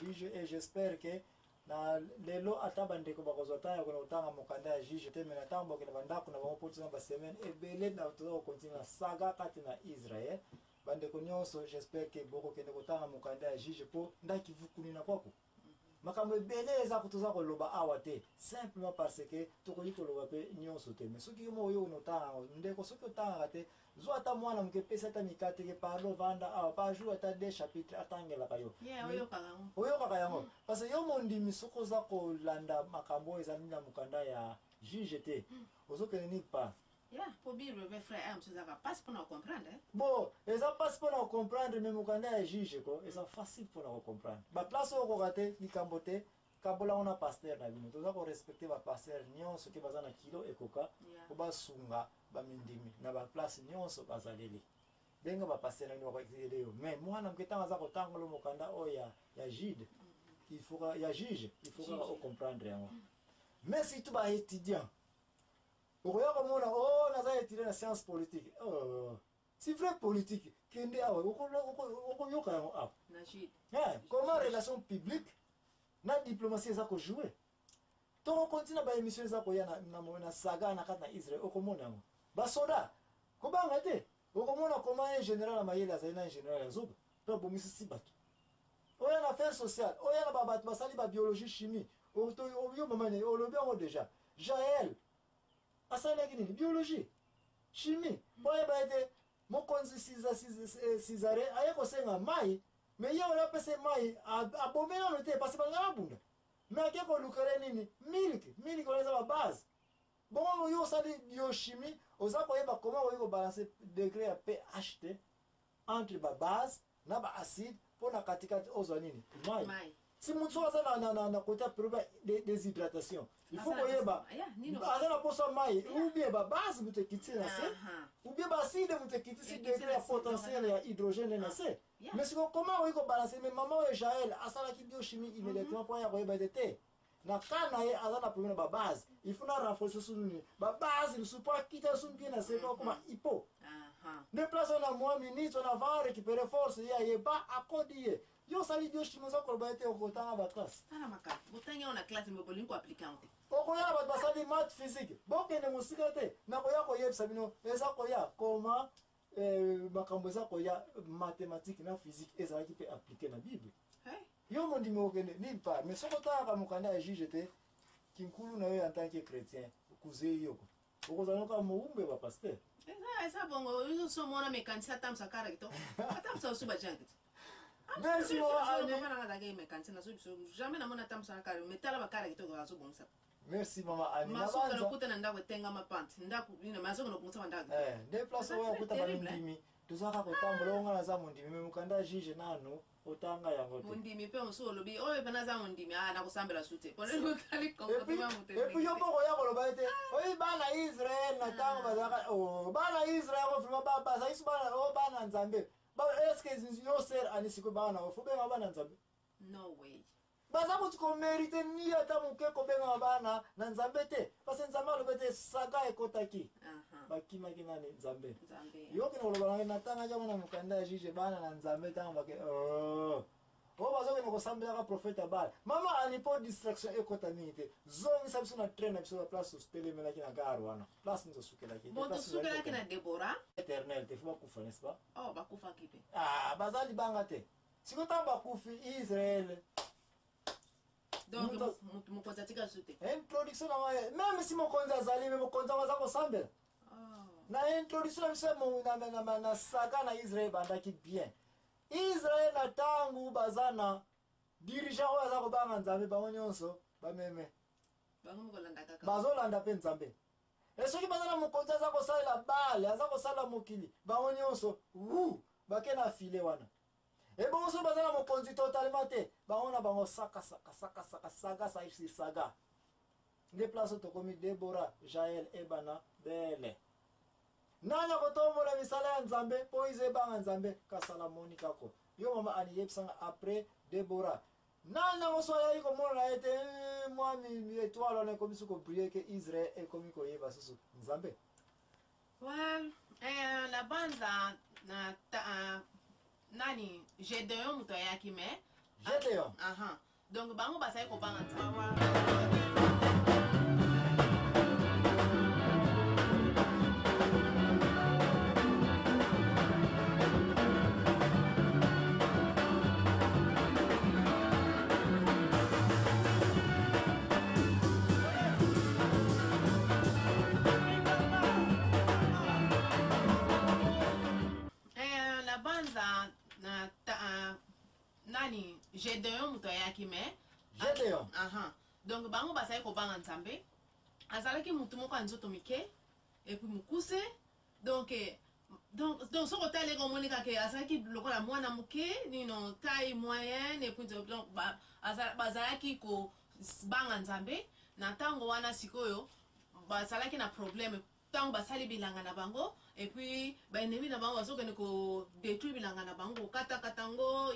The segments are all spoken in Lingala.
juge et j'espère que na lelo atabande ko bakozota ya kuna utanga mukanda ya juge te mena tambo kina banda kuna ba potisa ba semaine ebele na to continue saga kati na Israël bande ko nyonso j'espère que boko kende kotanga mukanda ya juge po ndaki vukunina kwako makambo ebele eza kutuza ko loba awate simplement parce que to ko yiko loba pe nyonso te mais soki mo yo unotanga ndeko soki otanga te zo ata mwana mke pesa ta mikate ke parlo vanda awa pa jour ata des chapitres atangela kayo oyo kaka yango parce que yo mondi misoko za ko landa makambo eza na mukanda ya juge te ozokene ni pa. Yeah, pour bien mes frères, ça va pas pour nous comprendre. Bon, ça passe pour nous comprendre, mais mon candidat est juge quoi, et ça facile pour nous comprendre. Ba place au côté, ni cambote, kabola on a pasteur na bino. Tout ça qu'on respecter ba pasteur nion ce qui bazana kilo et coca, ko ba sunga ba mindimi. Na ba place nion so bazaleli. Benga ba pasteur ni ba exilé yo. Mais moi na mketa za ko tangolo mon candidat o ya Gide. Il faut ya juge, il faut comprendre yango. Mais si tu ba étudiant oh, naza étudier la science politique. Oh, c'est vrai politique. Kende awa, yoka yango ap. Comment relation publique na diplomatie za ko jouer. To continue ba émission za ko ya na saga na kata na Israël okomona yango. Ba soda ko banga te. Okomona comment un général amayele azali un général azoba. To bomisi sibatu. Oya na affaires sociales, oya na babat basali ba biologie chimie. Yo mamane, o lobi yango déjà. Jaël asala kini biologie chimie boye baite mokonzi Césarée ayeko senga mai mais yo la pese mai abomena no te parce que bangala bunda mais akeko lukere nini milk ko leza ba base bon yo sali biochimie oza ko yeba comment oyeko balancer degré ya pH entre ba base na ba acide pour na katikati ozo nini mai. Si mon soir na côté problème déshydratation, il faut que yeba azana posa mai ou bien ba base mute kiti na se ou bien ba acide mute kiti si degré potentiel ya hydrogène na se. Mais si comment on peut balancer mais maman et Jaël asala ki biochimie immédiatement pour ya yeba de na kana ye azana problème ba base, il faut na renforcer sunu ba base il faut pas quitter son bien na se comme hypo. Déplacer na moi minute on va récupérer force ya yeba accordier. Yo sali biochimie za ko baite okotanga ba classe. Tana maka. Botanya ona classe me bolingo appliquante. Okoya ba basali math physique. Bokene musika te. Na koya ko yebisa bino eza koya comment makambo za koya mathématique na physique eza ki peut appliquer na Bible. Yo mondi mo okene ni pas mais soko ta ka mukanda ya juge te kinkulu na yo en tant que chrétien kuze yoko. Okozana ka muumbe ba pasteur. Eza bongo yo so mona mekanisa tamsa kara kito. Tamsa suba jankit. Merci maman Annie. Est-ce que yo ser anisiko bana ofobe ngabana nzambe? No way. Baza kuti ko mérite ni ata muke ko benga bana na nzambe te. Parce que nzambe lobete saga ekotaki. Bakima kinani nzambe. Yo kina loba na tanga jamu na mukanda jije bana na nzambe tanga bake o bazo ke ko sambela ka prophète bal. Mama ani po distraction ekotamite. Zongi sabiso na train na biso place au stele mela kina garwana. Place nzo sukela ki. Moto sukela kina Deborah. Éternel te faut kufa n'est-ce pas? Oh bakufa kipe. Ah bazali banga te. Sikota bakufi Israël. Donc mokonza tika sute. Introduction na même si mokonza azali mais mokonza waza ko sambela. Na introduction na biso na saga na Israël bandaki bien. Israël na tangu bazana dirigeant waza ko banga nzambe bango nyonso bameme. Bango mokolanda kaka. Bazolanda pe nzambe. Et soki bazana mokonzi aza kosala bale aza kosala mokili bango nyonso bakena file wana. Et bon so bazana mokonzi totalement te bango na bango saga saga. Des places to komi Deborah, Jaël ebana bele. Nanya kotombola misala ya nzambe po ize banga nzambe kasala monika ko. Yo mama ani yebsanga après Deborah. Nanya mosoya iko mona ete moi mi étoile on est comme suko briller que Israël est comme ko yeba susu nzambe. Well, la banza na nani Gédéon mutoyaki me Gédéon. Donc bango basali ko banga nzambe. Nani Gédéon muto yaki me Gédéon. Donc bango basali ko banga nzambe azalaki mutu moko nzoto mike et puis mukuse donc soko tale ko monika ke azalaki lokola mwana muke nino taille moyenne et puis donc bazalaki ko banga nzambe na tango wana sikoyo bazalaki na problème tango basali bilanga na bango et puis baenemi na bango bazokende ko détruire bilanga na bango kata katango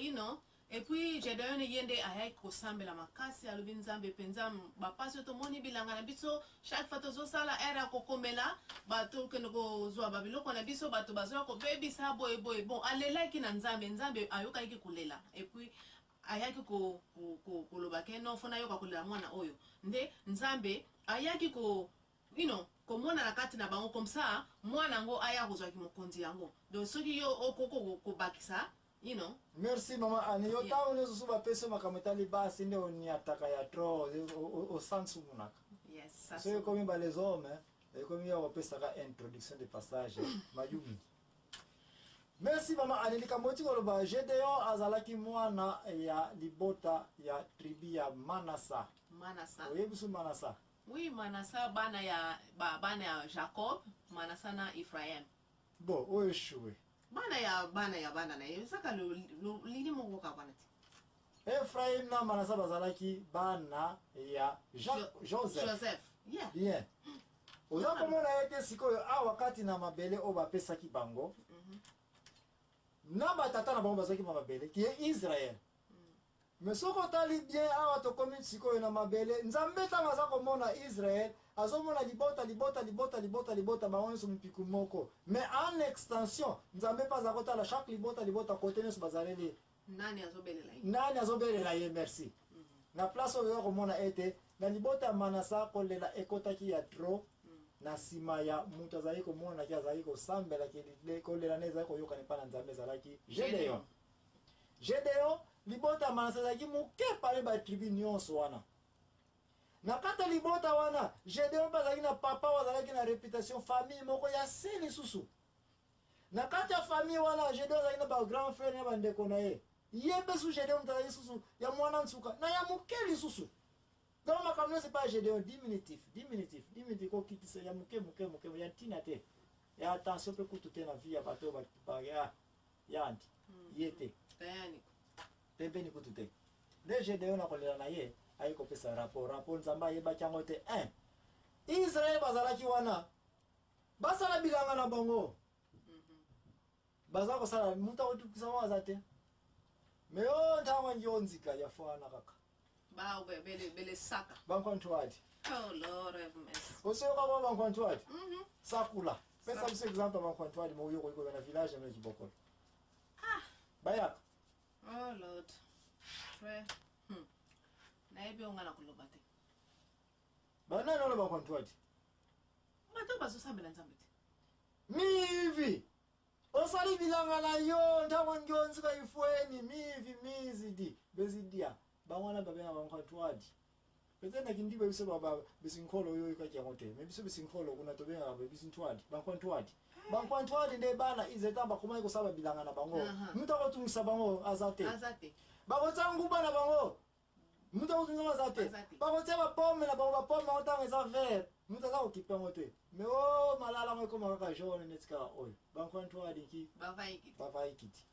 et puis Gédéon yende ayaki kosambela makasi alobi nzambe penza bapasi to moni bilanga na biso chaque fois tozosala era kokomela bato kende kozwa babiloko na biso bato bazoya kobebisa boye bon alelaki na nzambe ayokaki kolela et puis ayaki koloba ke non fona yoka kolela mwana oyo nde nzambe ayaki komona na kati na bango comme ça mwana ngo aya kozwaki mokonzi yango donc soki yo okoko kobakisa Merci maman Annie. Yo ta unezo suba peso makametali basi ndio ni ataka ya tro o sansu munaka. Yes, ça. So comme ba les hommes, comme ya wapesa ka introduction de passage mayumi. Merci maman Annie likamoti ko ba Gédéon azalaki mwana ya libota ya tribu ya Manasa. Oyebisu Manasa. Oui, Manasa bana ya Jacob, Manasa na Ephraim. Bon, oyechuwe. Bana ya na saka lili moko kabanati. Ephraim na Manasa bazalaki bana ya Joseph. Yeah. Bien. Oza komona yete sikoyo wakati na mabele o bapesaki bango. Na batata na bango bazalaki mabele qui est Israël. Mais soko tali bien to komi sikoyo na mabele nzambe tanga za komona Israël azomona libota baone so mpiku moko mais en extension nzambe pas za kotala chaque libota côté ne so bazaleli nani azobelela ye merci na place oyo komona ete na libota ya Manasa kolela ekotaki ya tro na sima ya mutu azali komona ki azali kosambela ki kolela neza koyoka ne pana nzambe zalaki Gédéon libota ya Manasa azalaki moke pale ba tribu nyonso wana na kata libota wana Gédéon bazalaki na papa wazalaki na réputation famille moko ya sili susu na kata ya famille wana Gédéon azalaki na ba grand frère na bandeko na ye yebe su Gédéon mtazalaki susu ya mwana nsuka na ya mokeli susu donc makamno c'est pas Gédéon diminutif ko kitisa ya moke ya ntina te ya attention pe kutu na vie ya bato ba ya anti yete pepe ni kutu te de Gédéon na kolela na ye ayi kopesa rapport nzamba yeba chango te Israël bazalaki wana basala bilanga na bango bazako sala muta otukisa wazate mais ntawa njonzika ya fwana kaka ba bele saka bankwantwadi oh lord have mercy oseyo ka bankwantwadi sakula pesa mse exemple bankwantwadi mo yoko iko na village na Kibokolo bayaka oh lord frère na ebe ongana kuloba te bana nolo bankwantwadi bato bazosambela nzambe te mivi osali bilanga na yo ntawa njonzika ifweni mizidi bezidia bangwana babena bankwantwadi bezena kindibe biso baba bisinkolo yo ikakyangote mebiso bisinkolo kuna tobenga babe bisintwadi bankwantwadi nde bana izetamba komai kusaba bilanga na bango mutako tungisa bango azate bakotsangu bana bango mutako tungisa azate bakotsa pomme na bango pomme otanga za vert mutaka okipa ngote mais malala ngoko makaka jaune netika oyo bankwantwadi ki bavaikiti